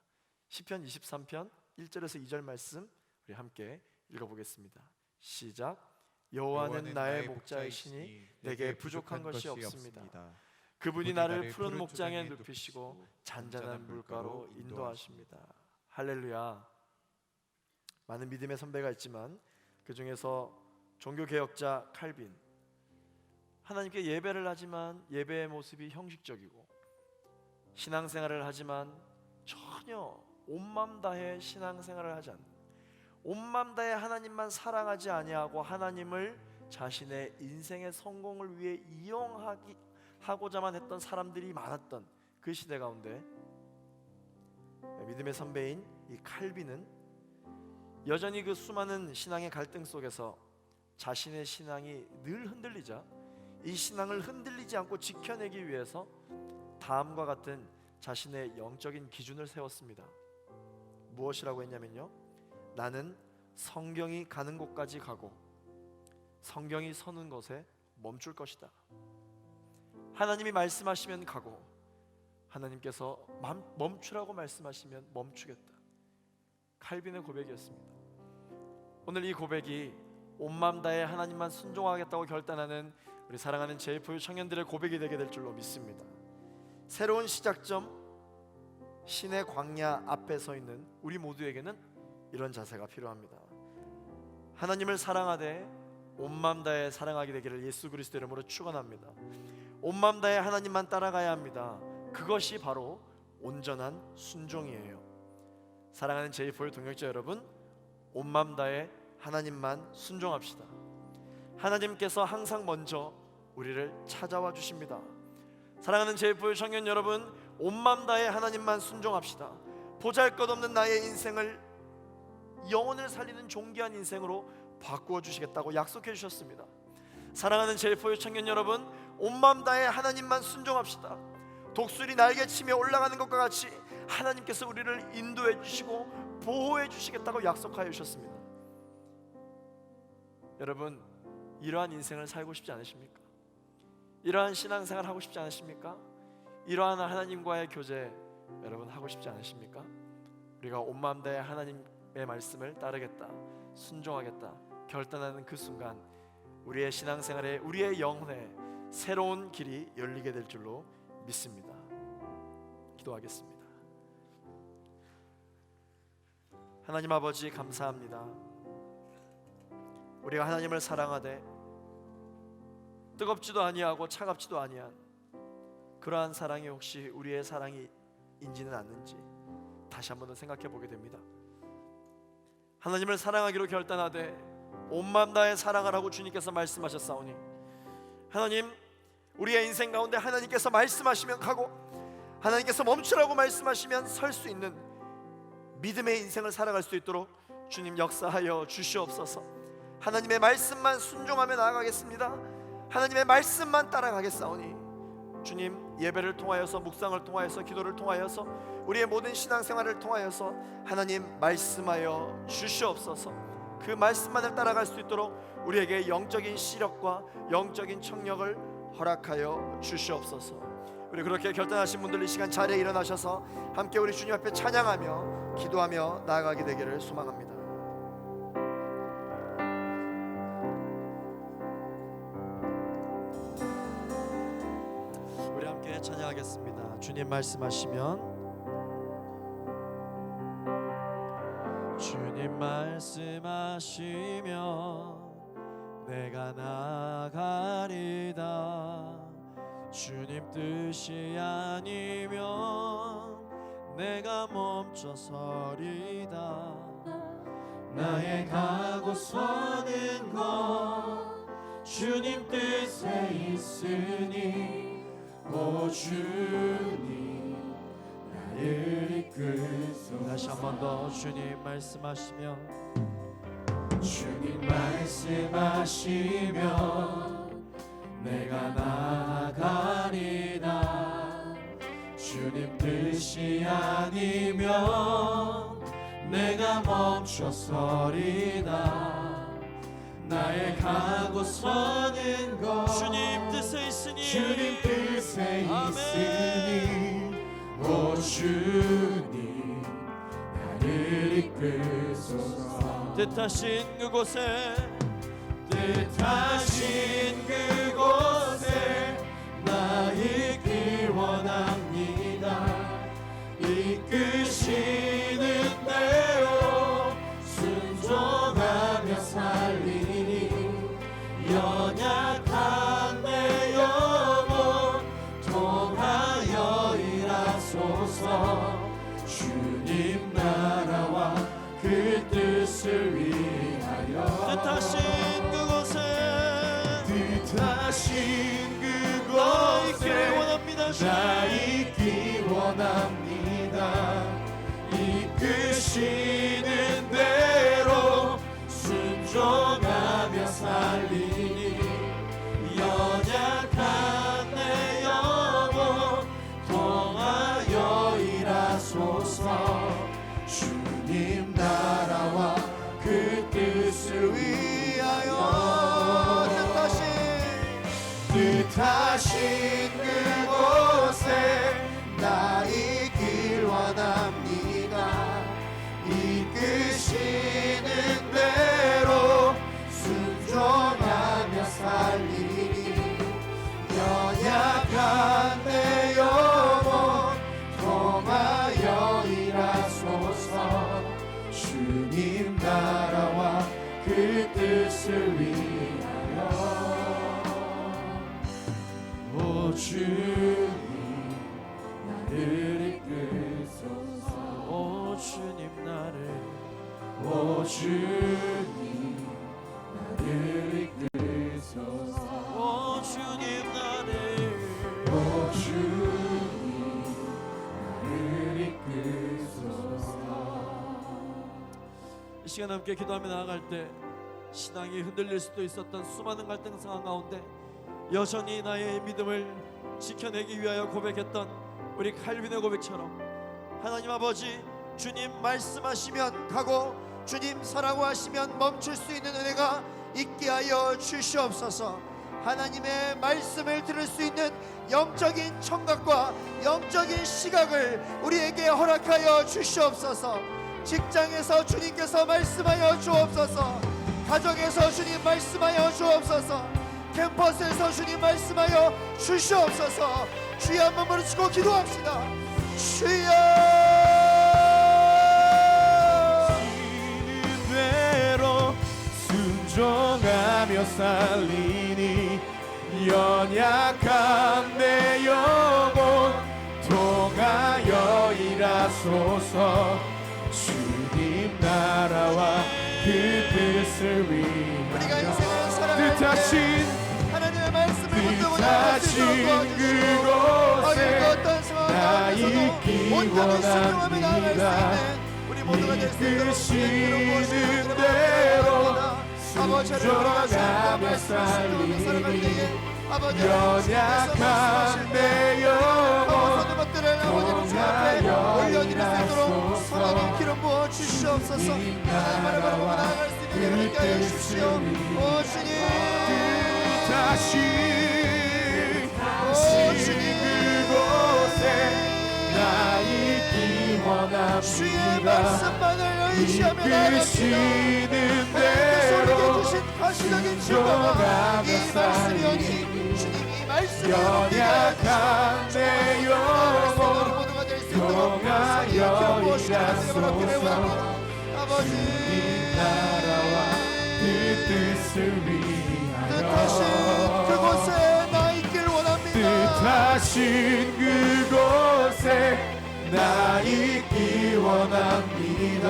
시편 23편 1절에서 2절 말씀 우리 함께 읽어보겠습니다. 시작. 여호와는 나의 목자이시니 내게 부족한 것이 없습니다. 그분이 나를 푸른 목장에 눕히시고 잔잔한 물가로 인도하십니다. 할렐루야. 많은 믿음의 선배가 있지만 그 중에서 종교개혁자 칼빈, 하나님께 예배를 하지만 예배의 모습이 형식적이고 신앙생활을 하지만 전혀 온맘 다해 신앙생활을 하지 않는, 온맘 다해 하나님만 사랑하지 아니하고 하나님을 자신의 인생의 성공을 위해 이용하고자만 했던 사람들이 많았던 그 시대 가운데 믿음의 선배인 이 칼빈은 여전히 그 수많은 신앙의 갈등 속에서 자신의 신앙이 늘 흔들리자 이 신앙을 흔들리지 않고 지켜내기 위해서 다음과 같은 자신의 영적인 기준을 세웠습니다. 무엇이라고 했냐면요, 나는 성경이 가는 곳까지 가고 성경이 서는 것에 멈출 것이다. 하나님이 말씀하시면 가고 하나님께서 멈추라고 말씀하시면 멈추겠다. 칼빈의 고백이었습니다. 오늘 이 고백이 온 마음 다해 하나님만 순종하겠다고 결단하는 우리 사랑하는 제4유 청년들의 고백이 되게 될 줄로 믿습니다. 새로운 시작점, 신의 광야 앞에 서 있는 우리 모두에게는 이런 자세가 필요합니다. 하나님을 사랑하되 온 마음 다해 사랑하게 되기를 예수 그리스도 이름으로 축원합니다. 온 마음 다해 하나님만 따라가야 합니다. 그것이 바로 온전한 순종이에요. 사랑하는 제4유 동역자 여러분, 온 마음 다해 하나님만 순종합시다. 하나님께서 항상 먼저 우리를 찾아와 주십니다. 사랑하는 제4유 청년 여러분, 온 마음 다해 하나님만 순종합시다. 보잘것없는 나의 인생을 영혼을 살리는 존귀한 인생으로 바꾸어 주시겠다고 약속해 주셨습니다. 사랑하는 제4유 청년 여러분, 온 마음 다해 하나님만 순종합시다. 독수리 날개치며 올라가는 것과 같이 하나님께서 우리를 인도해 주시고 보호해 주시겠다고 약속하여 주셨습니다. 여러분, 이러한 인생을 살고 싶지 않으십니까? 이러한 신앙생활 하고 싶지 않으십니까? 이러한 하나님과의 교제 여러분 하고 싶지 않으십니까? 우리가 온 마음 다해 하나님의 말씀을 따르겠다, 순종하겠다 결단하는 그 순간 우리의 신앙생활에, 우리의 영혼에 새로운 길이 열리게 될 줄로 믿습니다. 기도하겠습니다. 하나님 아버지, 감사합니다. 우리가 하나님을 사랑하되 뜨겁지도 아니하고 차갑지도 아니한 그러한 사랑이 혹시 우리의 사랑이인지는 않는지 다시 한번 더 생각해 보게 됩니다. 하나님을 사랑하기로 결단하되 온 마음 다해 사랑하라고 주님께서 말씀하셨사오니, 하나님, 우리의 인생 가운데 하나님께서 말씀하시면 가고 하나님께서 멈추라고 말씀하시면 설 수 있는 믿음의 인생을 살아갈 수 있도록 주님 역사하여 주시옵소서. 하나님의 말씀만 순종하며 나아가겠습니다. 하나님의 말씀만 따라가겠사오니 주님, 예배를 통하여서, 묵상을 통하여서, 기도를 통하여서, 우리의 모든 신앙생활을 통하여서 하나님 말씀하여 주시옵소서. 그 말씀만을 따라갈 수 있도록 우리에게 영적인 시력과 영적인 청력을 허락하여 주시옵소서. 우리 그렇게 결단하신 분들 이 시간 자리에 일어나셔서 함께 우리 주님 앞에 찬양하며 기도하며 나아가게 되기를 소망합니다. 우리 함께 찬양하겠습니다. 주님 말씀하시면, 주님 말씀하시면 내가 나아가리다. 주님 뜻이 아니면 내가 멈춰서리다. 나의 가고 서는 것 주님 뜻에 있으니, 오 주님 나를 이끌소서. 다시 한 번 더. 주님 말씀하시면, 주님 말씀하시면 내가 나아가리다. 주님 뜻이 아니면 내가 멈춰서리다. 나의 가고 서는 것 주님 뜻에 있으니, 주님 뜻에 있으니, 오 주님 나를 이끌소서. 뜻하신 그곳에, 뜻하신 그곳에 나 있길 원합니다. 이끄시는 대로 순종하며 살리니, 연약한 내 영혼 통하여 일하소서. 주님 나라와 그 뜻을 위하여, 뜻하신 그곳에, 뜻하신 그곳에 나 있기 원합니다. 이끄시는 대로 순종하며 살리니, 연약한 내 영혼 통하여 일하소서. 주님 나라와 그 뜻을 위하여, 뜻하신 그곳에 나 있길 원합니다. 이끄시는 대로 순종하며 살리니 연약한 내 영혼 통하여 일하소서. 주님 나라와 그 뜻을 위하여. 오 주님 나를 이끄소서. 오 주님 나를 오 주님 나를 이끄소서. 오 주님 나를 오 주님 나를 이끄소서. 이 시간 함께 기도하며 나아갈 때 신앙이 흔들릴 수도 있었던 수많은 갈등 상황 가운데 여전히 나의 믿음을 지켜내기 위하여 고백했던 우리 칼빈의 고백처럼 하나님 아버지, 주님 말씀하시면 가고 주님 서라고 하시면 멈출 수 있는 은혜가 있게 하여 주시옵소서. 하나님의 말씀을 들을 수 있는 영적인 청각과 영적인 시각을 우리에게 허락하여 주시옵소서. 직장에서 주님께서 말씀하여 주옵소서. 가정에서 주님 말씀하여 주옵소서. 캠퍼스에서 주님 말씀하여 주시옵소서. 주여 한번 부르시고 기도합시다. 주여 시는 대로 순종하며 살리니 연약한 내 영혼 통하여 일하소서. 주님 나라와 그 뜻을 우리가 위하여 인생을 살아갈 뜻하신 하나님의 말씀을 뜻하신 그곳에 나 있기 원합니다. 이끄시는 대로 순종하며 살리니 연약한 내 영혼 통하여 일하소서. 하나님 기름 부어 주시옵소서. 하나님을 바라보고 나아갈 수 있는 힘을 있게 하여 주시오. 오 주님, 다시 그곳에 나 있기 원합니다. 주의 말씀만을 의지하며 나아갑니다. 이끄시는 하나님께서 우리에게 대로 주신 가시적인 축복과 이 말씀이오니 주님 이 말씀이 연약한 내 영혼 모두가 될 수 있도록 통하여 일하소서. 아버지 나라와 그 뜻을 뜻하신 위하여 그곳에 나 있길 원합니다. 뜻하신 그곳에 나 있기 원합니다.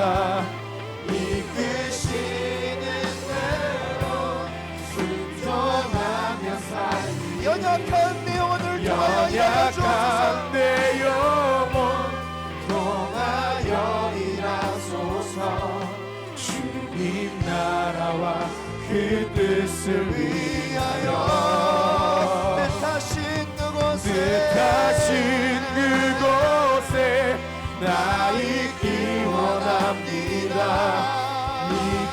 이끄시는 대로 순종하며 살리 연약한 내 영혼을 통하여 일하여 주옵소서. 연약한 내 영혼 통하여 일하소서. 주님 나라와 그 뜻을 위하여 뜻하신 그곳에 뜻하신 그곳에 나 있기 원합니다.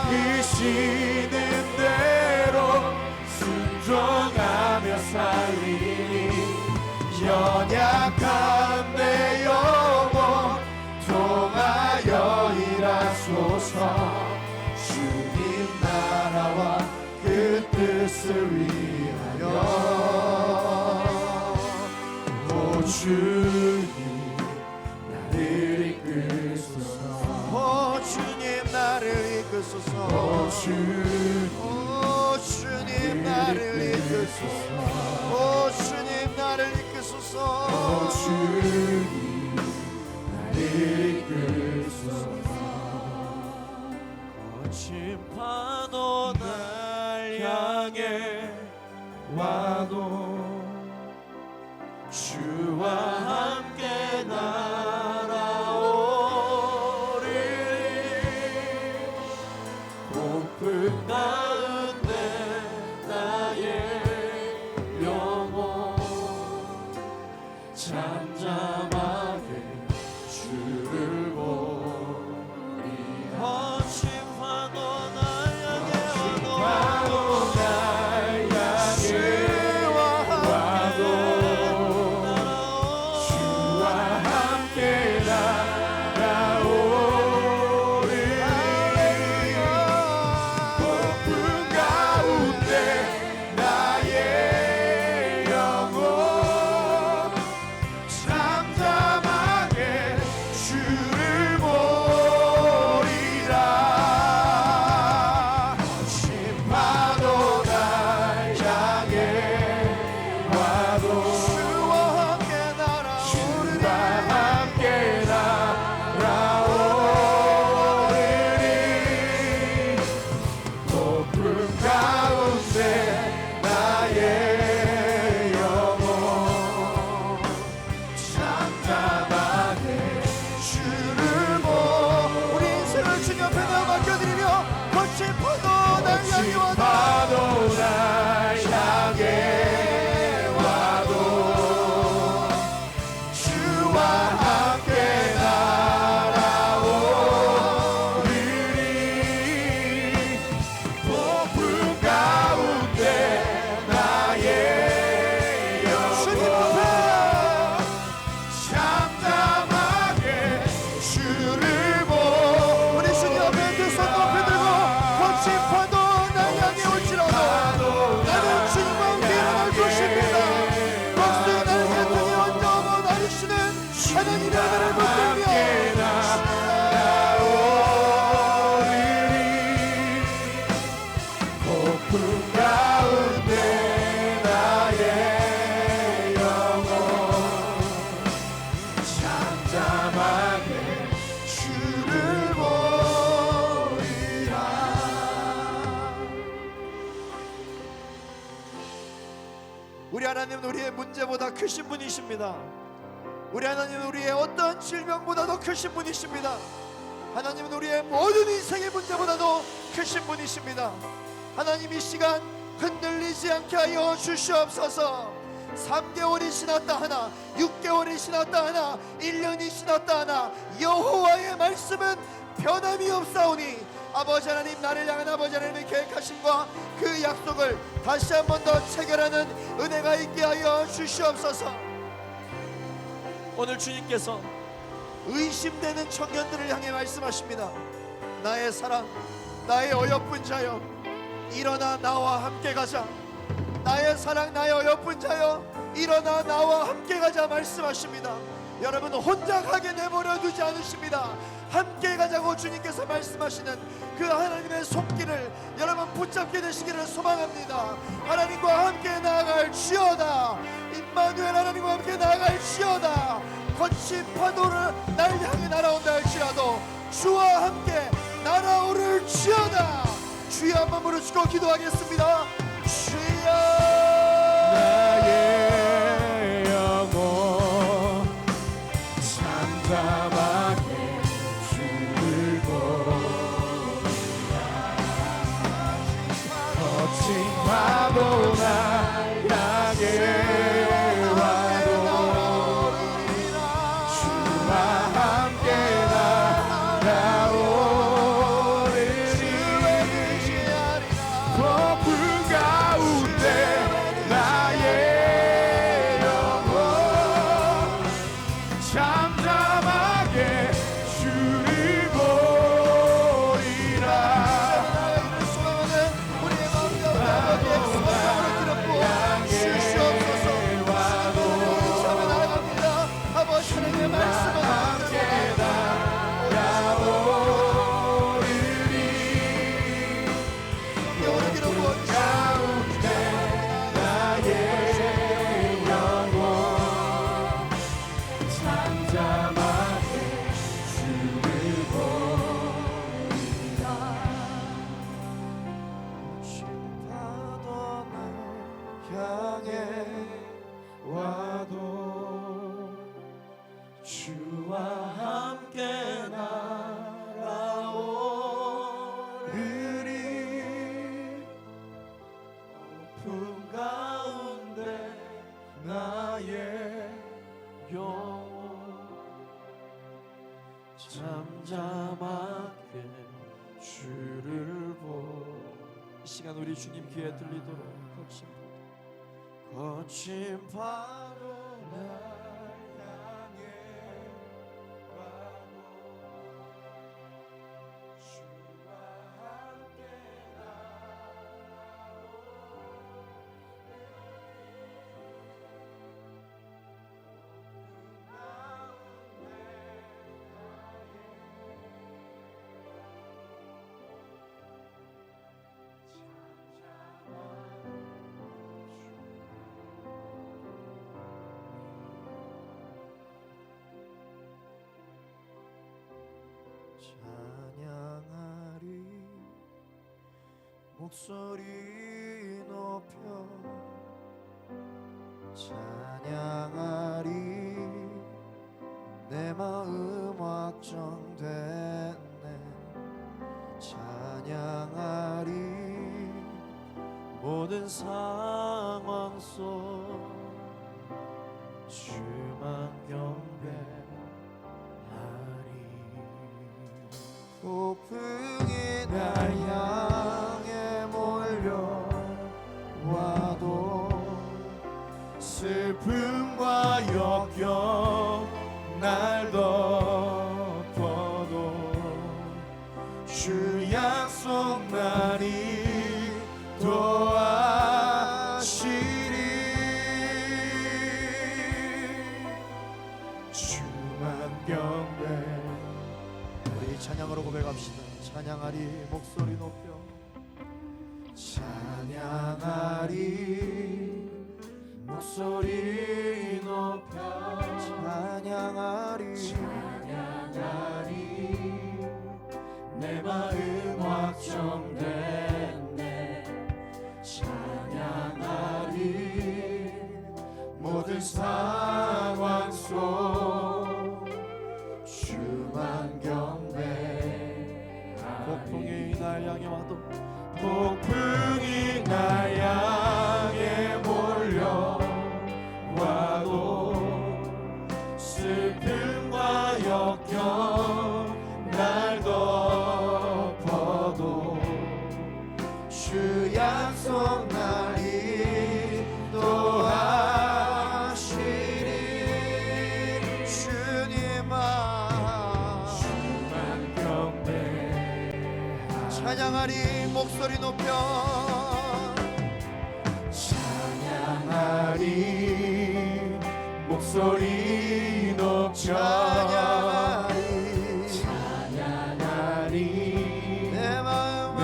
이끄시는 대로 순종하며 살리니 연약한 내 영혼 통하여 일하소서. 주님 나라와 그 뜻을 위하여. 오 주님 나를 이끄소서. 오 주님 나를 이끄소서. 오 주님 오 주님 나를 이끄소서. 오 주님 나를 이끄소서. 오 주님 나를 이끄소서. 거친 파도 날 향해 와도 주와 함께 날아오리. 고픈 가운데 나의 영혼 잠잠하게 주를 보리. 거친 파도 날 향해 와도 날 향해 주와 함께 하나님의 은혜를 붙들며 폭풍 가운데 나의 영혼 잠잠하게 주를 보리라. 우리 하나님은 우리의 문제보다 크신 분이십니다. 우리 하나님은 우리의 어떤 질병보다도 크신 분이십니다. 하나님은 우리의 모든 인생의 문제보다도 크신 분이십니다. 하나님 이 시간 흔들리지 않게 하여 주시옵소서. 3개월이 지났다 하나 6개월이 지났다 하나 1년이 지났다 하나 여호와의 말씀은 변함이 없사오니 아버지 하나님, 나를 향한 아버지 하나님의 계획하심과 그 약속을 다시 한 번 더 체결하는 은혜가 있게 하여 주시옵소서. 오늘 주님께서 의심되는 청년들을 향해 말씀하십니다. 나의 사랑, 나의 어여쁜 자여, 일어나 나와 함께 가자. 나의 사랑, 나의 어여쁜 자여, 일어나 나와 함께 가자 말씀하십니다. 여러분, 혼자 가게 내버려 두지 않으십니다. 함께 가자고 주님께서 말씀하시는 그 하나님의 손길을 여러분 붙잡게 되시기를 소망합니다. 하나님과 함께 나아갈 지어다. 임마누엘, 하나님과 함께 나아갈 지어다. 거친 파도를 날 향해 날아온다 할지라도 주와 함께 날아오를 지어다. 주여 한번 부르시고 기도하겠습니다. 주여, 나의 영혼 잠잠하게 주를 보리라. 거친 파도나 향해 와도 주와 함께 날아오리니 폭풍 가운데 나의 영혼 잠잠하게 주를 보리라. 우리의 마음과 아버지의 소망을 드렸고 주시옵소서. 시간을 나아갑니다. 아버지 하나님의 말씀은 함께 날아오리니 영원히 기록고 가운데 나의 영혼 잠잠하게 주를 보리라. 파도 날 향해 와도 주와 함께 날아오리니 폭풍 가운데 나의 영혼 잠잠하게 주를 이 시간 우리 주님 귀에 들리도록 거친 파도 날 향해 와도 주와 함께 찬양하리 목소리 높여 찬양하리 내 마음 확정됐네 찬양하리 모든 상황 속 주만 경배하리 폭풍이 날 향해 몰려와도 슬픔과 역경 날 덮어도 주 약속 나니 도와시리 주 경배. 우리 찬양으로 고백합시다. 찬양하리 목소리 높여 찬양하리 목소리 높여 찬양하리 내 마음 확정됐네. 찬양하리 모든 상황 속 주만 경배. 폭풍이 날 향해 와도 폭풍이 날 향해 몰려와도 슬픔과 역경 날 덮어도 주 약속 날 인도하시리. 주님아 주만 경배. 찬양하리 목소리 높여 찬양하리 목소리 높여 찬양하리 내 마음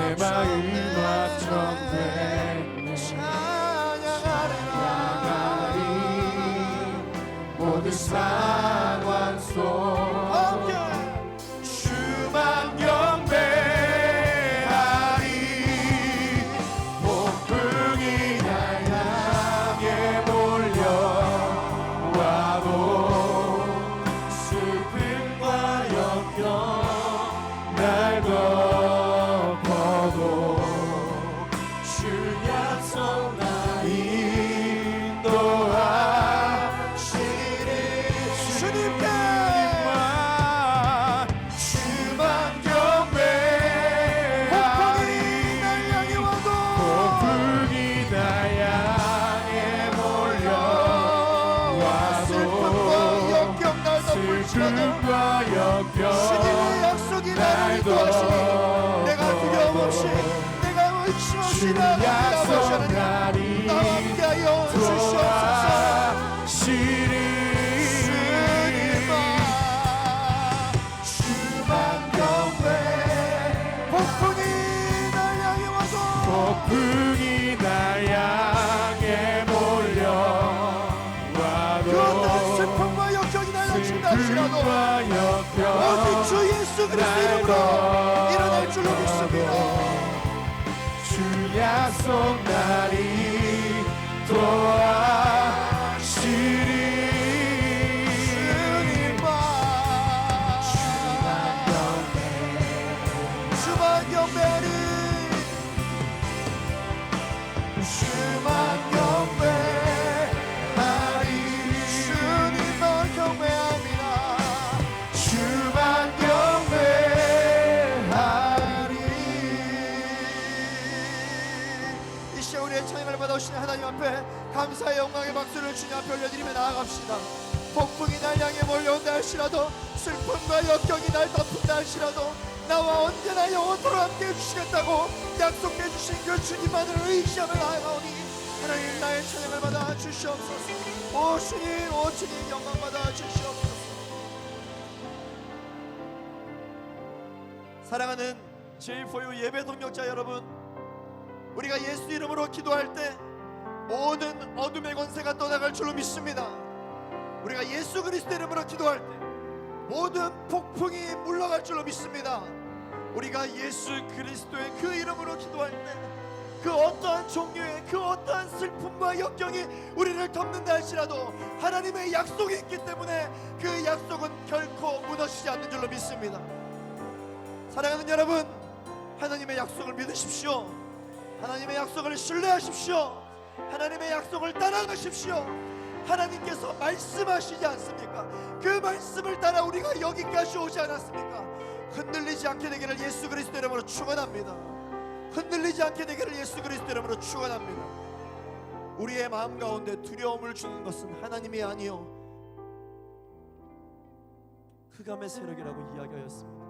확정된 찬양하리 모든 상황 속 주만 경배하리. 폭풍이 날 향해 몰려와도 슬픔과 역경 날 덮어도 주 약속 날 인도하시리. 주님께 주만 경배하리. 폭풍이 날 향해 몰려와도 슬픔과 역경 날 덮을지라도 슬픔과 역경 주님의 약속이 나를 인도하시니 내가 두려움 없이 내가 의심 없이 주 나아가리라 약속 하시니 날이 나와 함께하여 주시옵소서. 시리. 주님아 주만 경배. 폭풍이 날 향해 와서 폭풍이 날 향해 그 어떤 몰려와도 슬픔과 역경이 날 닥친다 할지라도 슬픔과 역경 오직 주 예수 그리스도 이름으로 일어날 줄로 믿습니다. 주 약속 날이 도하시리. 주님아 주만 경배하리. 주만 경배하리. 주님만 경배합니다. 주만 경배하리. 이 시간 우리의 찬양을 받아오시는 하나님 앞에 감사의 영광의 박수를 주님 앞에 올려드리며 나아갑시다. 폭풍이 날 향해 몰려온다 할지라도 슬픔과 역경이 날 덮은다 할지라도 나와 언제나 영원토록 함께 해주시겠다고 약속해 주신 그 주님만을 의지하며 나아가오니 하나님 나의 찬양을 받아 주시옵소서. 오 주님 영광 받아 주시옵소서. 사랑하는 제일4유 예배 동역자 여러분, 우리가 예수 이름으로 기도할 때 모든 어둠의 권세가 떠나갈 줄로 믿습니다. 우리가 예수 그리스도 이름으로 기도할 때 모든 폭풍이 물러갈 줄로 믿습니다. 우리가 예수 그리스도의 그 이름으로 기도할 때 그 어떠한 종류의 그 어떠한 슬픔과 역경이 우리를 덮는다 할지라도 하나님의 약속이 있기 때문에 그 약속은 결코 무너지지 않는 줄로 믿습니다. 사랑하는 여러분, 하나님의 약속을 믿으십시오. 하나님의 약속을 신뢰하십시오. 하나님의 약속을 따라가십시오. 하나님께서 말씀하시지 않습니까? 그 말씀을 따라 우리가 여기까지 오지 않았습니까? 흔들리지 않게 되기를 예수 그리스도 이름으로 축원합니다. 흔들리지 않게 되기를 예수 그리스도 이름으로 축원합니다. 우리의 마음 가운데 두려움을 주는 것은 하나님이 아니요 흑암의 세력이라고 이야기하였습니다.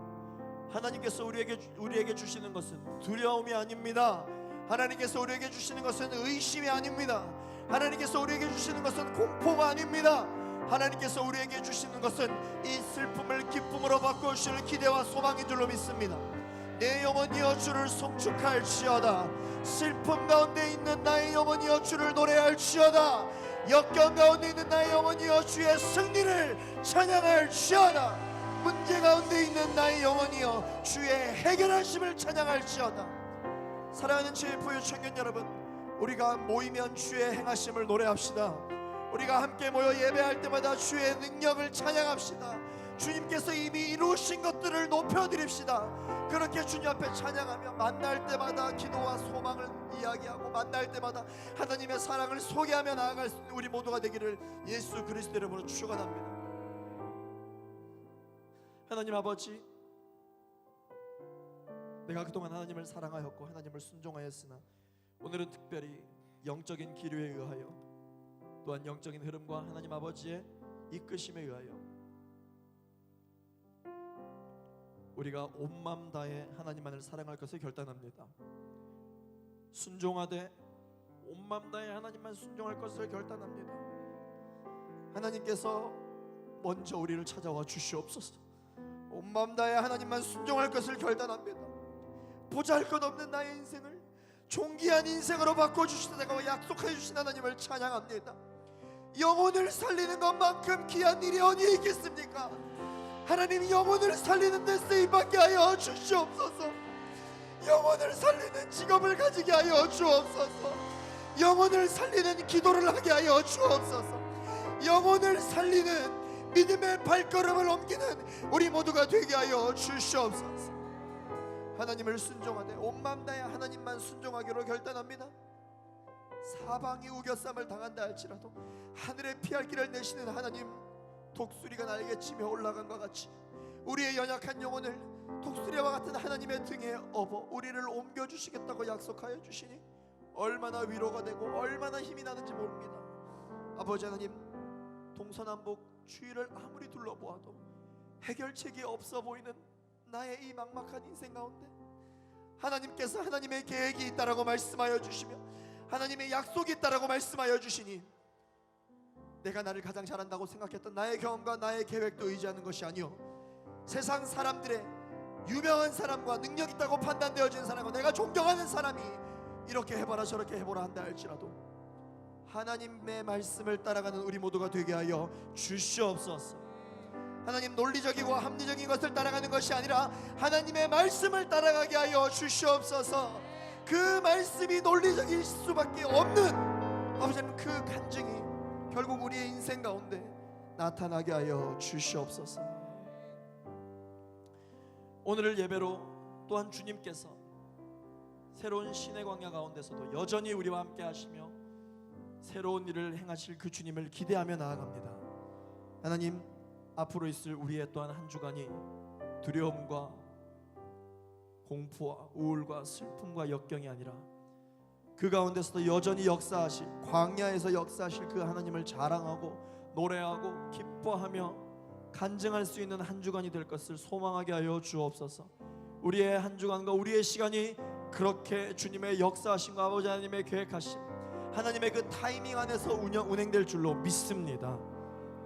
하나님께서 우리에게 주시는 것은 두려움이 아닙니다. 하나님께서 우리에게 주시는 것은 의심이 아닙니다. 하나님께서 우리에게 주시는 것은 공포가 아닙니다. 하나님께서 우리에게 주시는 것은 이 슬픔을 기쁨으로 바꿔주실 기대와 소망인 줄로 믿습니다. 내 영혼이여 주를 송축할지어다. 슬픔 가운데 있는 나의 영혼이여 주를 노래할지어다. 역경 가운데 있는 나의 영혼이여 주의 승리를 찬양할지어다. 문제 가운데 있는 나의 영혼이여 주의 해결하심을 찬양할지어다. 사랑하는 제1포유 청년 여러분, 우리가 모이면 주의 행하심을 노래합시다. 우리가 함께 모여 예배할 때마다 주의 능력을 찬양합시다. 주님께서 이미 이루신 것들을 높여드립시다. 그렇게 주님 앞에 찬양하며 만날 때마다 기도와 소망을 이야기하고 만날 때마다 하나님의 사랑을 소개하며 나아갈 수 있는 우리 모두가 되기를 예수 그리스도 이름으로 축원합니다. 하나님 아버지, 내가 그동안 하나님을 사랑하였고 하나님을 순종하였으나 오늘은 특별히 영적인 기류에 의하여 또한 영적인 흐름과 하나님 아버지의 이끄심에 의하여 우리가 온 마음 다해 하나님만을 사랑할 것을 결단합니다. 순종하되 온 마음 다해 하나님만 순종할 것을 결단합니다. 하나님께서 먼저 우리를 찾아와 주시옵소서. 온 마음 다해 하나님만 순종할 것을 결단합니다. 보잘것없는 나의 인생을 존귀한 인생으로 바꿔주시다가 약속해 주신 하나님을 찬양합니다. 영혼을 살리는 것만큼 귀한 일이 어디 있겠습니까? 하나님, 영혼을 살리는 데 쓰임받게 하여 주시옵소서. 영혼을 살리는 직업을 가지게 하여 주옵소서. 영혼을 살리는 기도를 하게 하여 주옵소서. 영혼을 살리는 믿음의 발걸음을 옮기는 우리 모두가 되게 하여 주시옵소서. 하나님을 순종하되 온 마음 다해 하나님만 순종하기로 결단합니다. 사방이 우겨쌈을 당한다 할지라도 하늘에 피할 길을 내시는 하나님, 독수리가 날개치며 올라간 것 같이 우리의 연약한 영혼을 독수리와 같은 하나님의 등에 업어 우리를 옮겨주시겠다고 약속하여 주시니 얼마나 위로가 되고 얼마나 힘이 나는지 모릅니다. 아버지 하나님, 동서남북 주위를 아무리 둘러보아도 해결책이 없어 보이는 나의 이 막막한 인생 가운데 하나님께서 하나님의 계획이 있다라고 말씀하여 주시며 하나님의 약속이 있다라고 말씀하여 주시니 내가 나를 가장 잘한다고 생각했던 나의 경험과 나의 계획도 의지하는 것이 아니요, 세상 사람들의 유명한 사람과 능력 있다고 판단되어지는 사람과 내가 존경하는 사람이 이렇게 해봐라 저렇게 해보라 한다 할지라도 하나님의 말씀을 따라가는 우리 모두가 되게 하여 주시옵소서. 하나님, 논리적이고 합리적인 것을 따라가는 것이 아니라 하나님의 말씀을 따라가게 하여 주시옵소서. 그 말씀이 논리적일 수밖에 없는 아버지 하나님, 그 간증이 결국 우리의 인생 가운데 나타나게 하여 주시옵소서. 오늘을 예배로 또한 주님께서 새로운 신의 광야 가운데서도 여전히 우리와 함께 하시며 새로운 일을 행하실 그 주님을 기대하며 나아갑니다. 하나님, 앞으로 있을 우리의 또한 한 주간이 두려움과 공포와 우울과 슬픔과 역경이 아니라 그 가운데서도 여전히 역사하실, 광야에서 역사하실 그 하나님을 자랑하고 노래하고 기뻐하며 간증할 수 있는 한 주간이 될 것을 소망하게 하여 주옵소서. 우리의 한 주간과 우리의 시간이 그렇게 주님의 역사하심과 아버지 하나님의 계획하심, 하나님의 그 타이밍 안에서 운행될 줄로 믿습니다.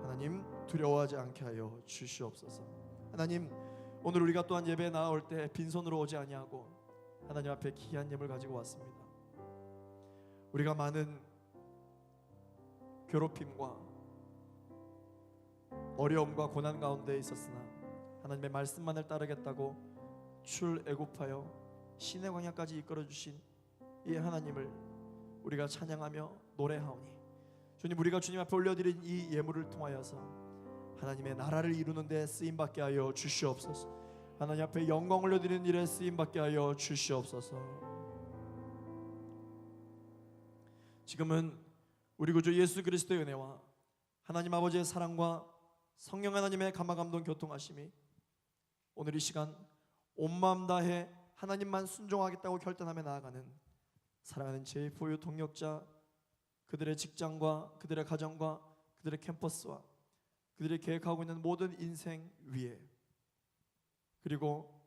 하나님, 두려워하지 않게 하여 주시옵소서. 하나님, 오늘 우리가 또한 예배에 나올 때 빈손으로 오지 아니하고 하나님 앞에 귀한 예물 가지고 왔습니다. 우리가 많은 괴롭힘과 어려움과 고난 가운데 있었으나 하나님의 말씀만을 따르겠다고 출애굽하여 신의 광야까지 이끌어 주신 이 하나님을 우리가 찬양하며 노래하오니 주님, 우리가 주님 앞에 올려드린 이 예물을 통하여서 하나님의 나라를 이루는 데 쓰임받게 하여 주시옵소서. 하나님 앞에 영광 올려드리는 일에 쓰임받게 하여 주시옵소서. 지금은 우리 구주 예수 그리스도의 은혜와 하나님 아버지의 사랑과 성령 하나님의 감화감동 교통하심이 오늘 이 시간 온 마음 다해 하나님만 순종하겠다고 결단하며 나아가는 사랑하는 제1포유 동역자, 그들의 직장과 그들의 가정과 그들의 캠퍼스와 그들이 계획하고 있는 모든 인생 위에, 그리고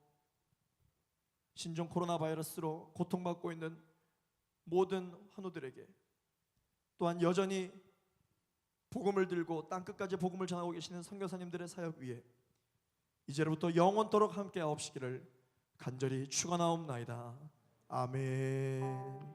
신종 코로나 바이러스로 고통받고 있는 모든 환우들에게 또한 여전히 복음을 들고 땅끝까지 복음을 전하고 계시는 선교사님들의 사역 위에 이제로부터 영원토록 함께하옵시기를 간절히 축원하옵나이다. 아멘.